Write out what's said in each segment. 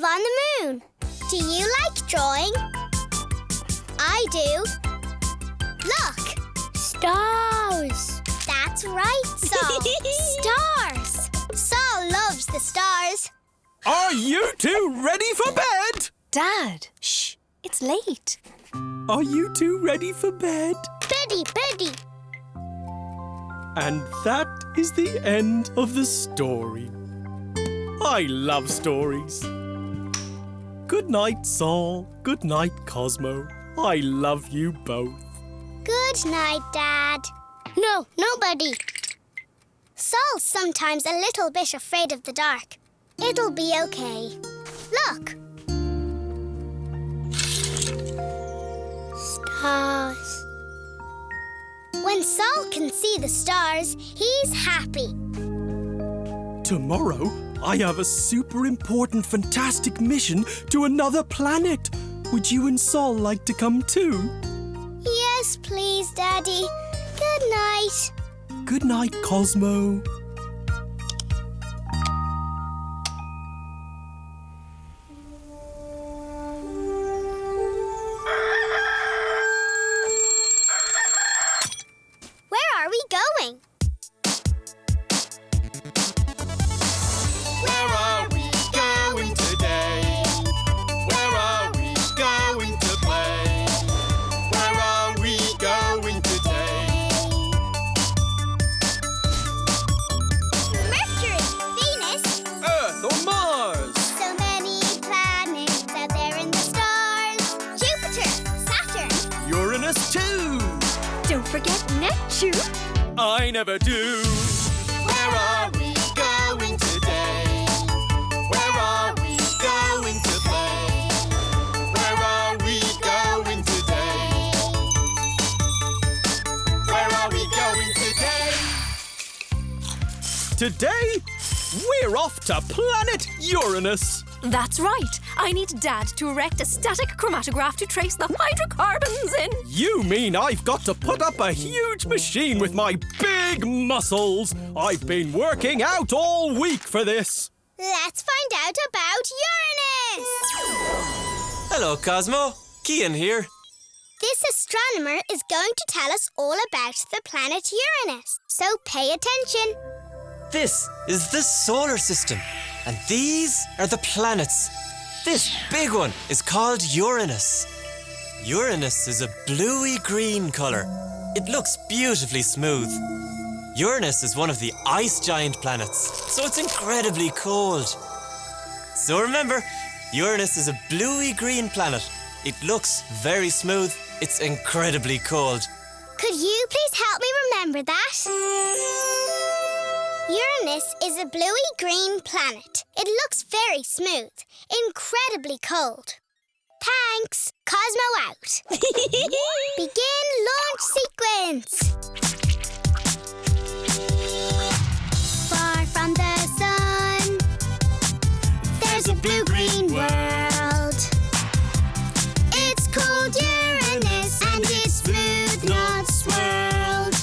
have on the moon. Do you like drawing? I do. Look! Stars! That's right, Saul. Stars! Saul loves the stars. Are you two ready for bed? Dad, shh, it's late. Are you two ready for bed? Beddy, beddy. And that is the end of the story. I love stories. Good night, Saul. Good night, Cosmo. I love you both. Good night, Dad. No, nobody. Saul's sometimes a little bit afraid of the dark. It'll be okay. Look. Stars. When Saul can see the stars, he's happy. Tomorrow, I have a super important, fantastic mission to another planet. Would you and Saul like to come too? Yes, please, Daddy. Good night. Good night, Cosmo. Where are we going? Where are we going today? Where are we going to play? Where are we going today? Mercury, Venus. Earth or Mars? So many planets out there in the stars. Jupiter, Saturn. Uranus too. Don't forget Neptune. I never do. Where are we going today? Where are we going to play? Where are we going today? Where are we going today? Today, we're off to planet Uranus. That's right. I need Dad to erect a static chromatograph to trace the hydrocarbons in. You mean I've got to put up a huge machine with my big muscles? I've been working out all week for this. Let's find out about Uranus. Hello, Cosmo. Cian here. This astronomer is going to tell us all about the planet Uranus, so pay attention. This is the solar system, and these are the planets. This big one is called Uranus. Uranus is a bluey-green colour. It looks beautifully smooth. Uranus is one of the ice giant planets, so it's incredibly cold. So remember, Uranus is a bluey-green planet. It looks very smooth. It's incredibly cold. Could you please help me remember that? Uranus is a bluey-green planet. It looks very smooth, incredibly cold. Thanks. Cosmo out. Begin launch sequence. Far from the sun, there's a blue-green world. It's called Uranus, and it's smooth, not swirled.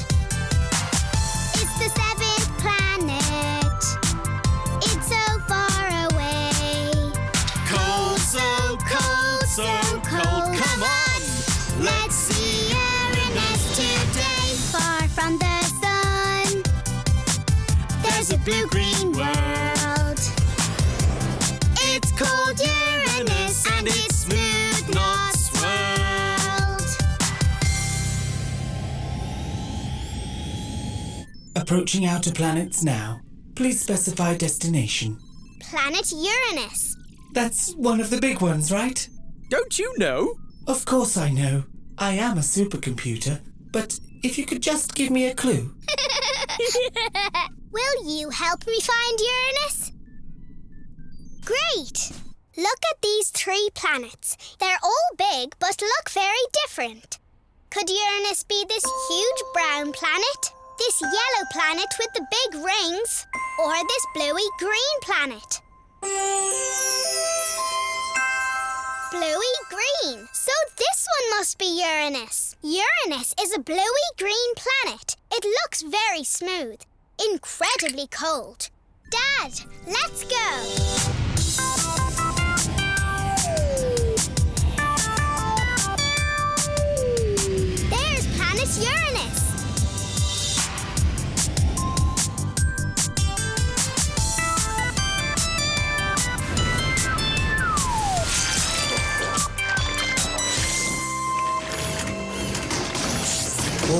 It's the seventh planet. It's so far away. Cold, so cold, so cold. Come on! Let's see Uranus today. Far from the sun, there's a blue-green world. It's called Uranus, and it's smooth, not swirled. Approaching outer planets now. Please specify destination. Planet Uranus. That's one of the big ones, right? Don't you know? Of course I know. I am a supercomputer, but if you could just give me a clue. Will you help me find Uranus? Great! Look at these 3 planets. They're all big, but look very different. Could Uranus be this huge brown planet, this yellow planet with the big rings, or this bluey-green planet? Bluey-green. So this one must be Uranus. Uranus is a bluey-green planet. It looks very smooth, incredibly cold. Dad, let's go.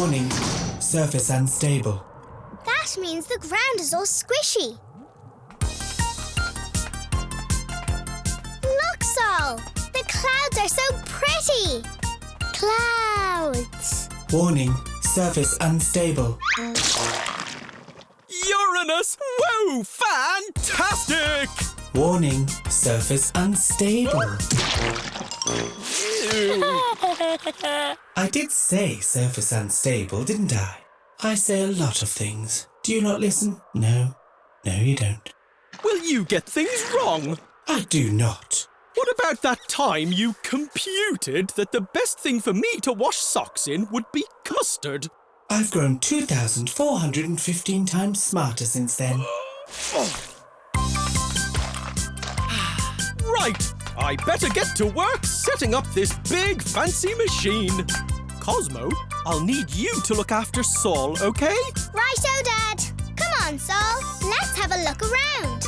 Warning, surface unstable. That means the ground is all squishy. Look, Saul! The clouds are so pretty! Clouds! Warning, surface unstable. Uranus! Whoa! Fantastic! Warning, surface unstable. I did say surface unstable, didn't I? I say a lot of things. Do you not listen? No. No, you don't. Will you get things wrong? I do not. What about that time you computed that the best thing for me to wash socks in would be custard? I've grown 2,415 times smarter since then. Right, I better get to work setting up this big fancy machine. Cosmo, I'll need you to look after Saul, okay? Righto, Dad. Come on, Saul. Let's have a look around.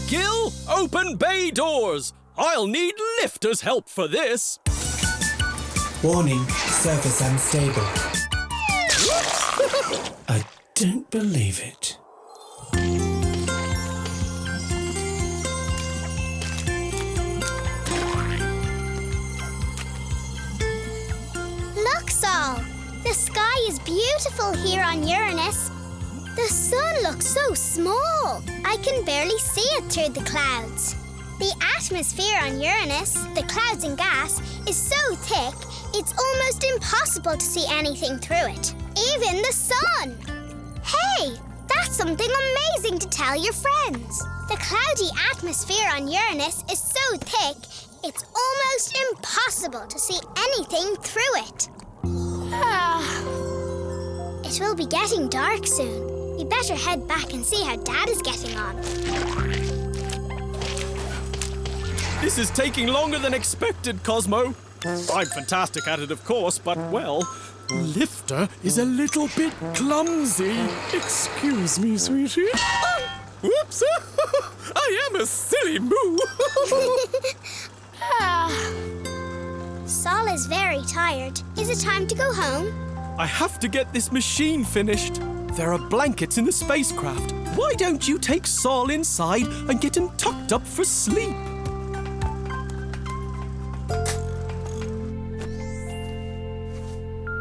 Gil, open bay doors. I'll need lifter's help for this. Warning, surface unstable. I don't believe it. Look, Saul. The sky is beautiful here on Uranus. The sun looks so small. I can barely see it through the clouds. The atmosphere on Uranus, the clouds and gas, is so thick, it's almost impossible to see anything through it. Even the sun. Hey, that's something amazing to tell your friends. The cloudy atmosphere on Uranus is so thick, it's almost impossible to see anything through it. It will be getting dark soon. We better head back and see how Dad is getting on. This is taking longer than expected, Cosmo. I'm fantastic at it, of course, but, well, Lifter is a little bit clumsy. Excuse me, sweetie. Whoops! I am a silly moo. Saul is very tired. Is it time to go home? I have to get this machine finished. There are blankets in the spacecraft. Why don't you take Saul inside and get him tucked up for sleep?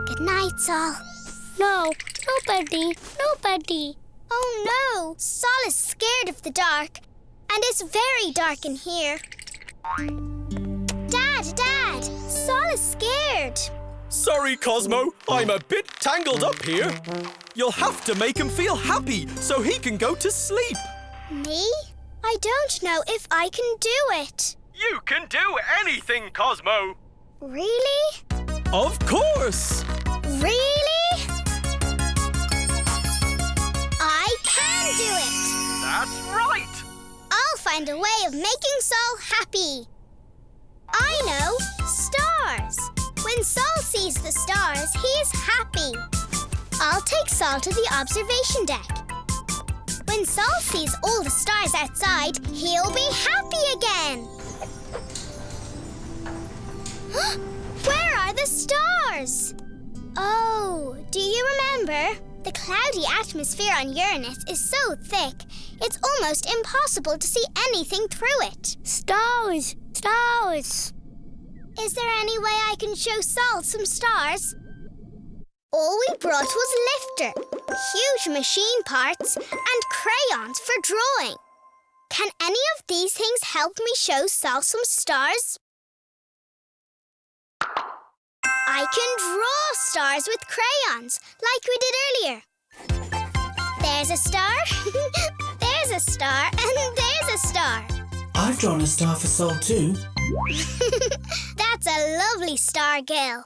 Good night, Saul. No, nobody. Oh no, Saul is scared of the dark. And it's very dark in here. Dad, Saul is scared. Sorry, Cosmo. I'm a bit tangled up here. You'll have to make him feel happy so he can go to sleep. Me? I don't know if I can do it. You can do anything, Cosmo. Really? Of course. Really? I can do it. That's right. I'll find a way of making Saul happy. I know. Stars. When Saul sees the stars, he is happy. I'll take Saul to the observation deck. When Saul sees all the stars outside, he'll be happy again. Where are the stars? Oh, do you remember? The cloudy atmosphere on Uranus is so thick, it's almost impossible to see anything through it. Stars! Is there any way I can show Saul some stars? All we brought was Lifter, huge machine parts, and crayons for drawing. Can any of these things help me show Saul some stars? I can draw stars with crayons, like we did earlier. There's a star, there's a star, and there's a star. I've drawn a star for Saul too. That's a lovely star, Gil.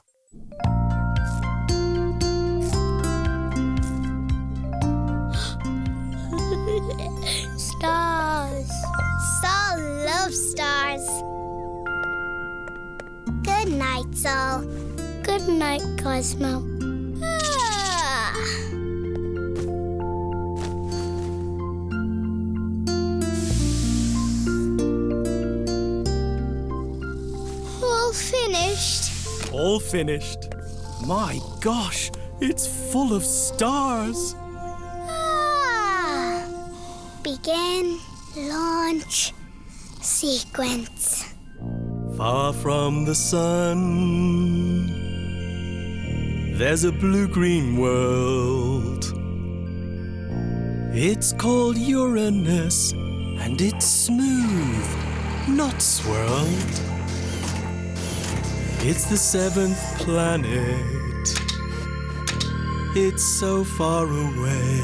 Stars. Saul loves stars. Good night, Saul. Good night, Cosmo. All finished. all finished. My gosh, it's full of stars. Ah. Begin launch sequence. Far from the sun, there's a blue-green world. It's called Uranus, and it's smooth, not swirled. It's the 7th planet. It's so far away.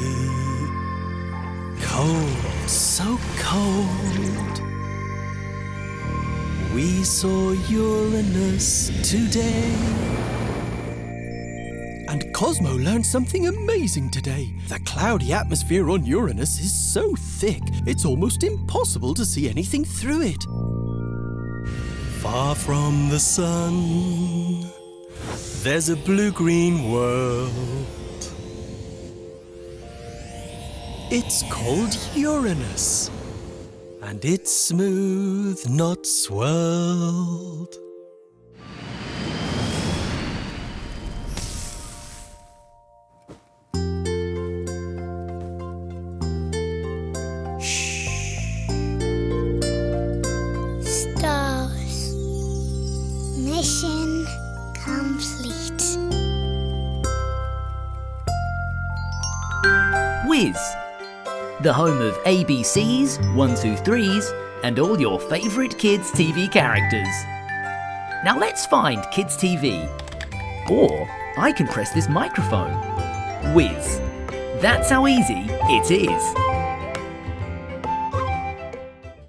Cold, so cold. We saw Uranus today. And Cosmo learned something amazing today. The cloudy atmosphere on Uranus is so thick, it's almost impossible to see anything through it. Far from the sun, there's a blue-green world. It's called Uranus, and it's smooth, not swirled. Stars. Mission complete. Wizz, the home of ABCs, 1, 2, 3s, and all your favourite kids' TV characters. Now let's find kids' TV. Or I can press this microphone. Wizz. That's how easy it is.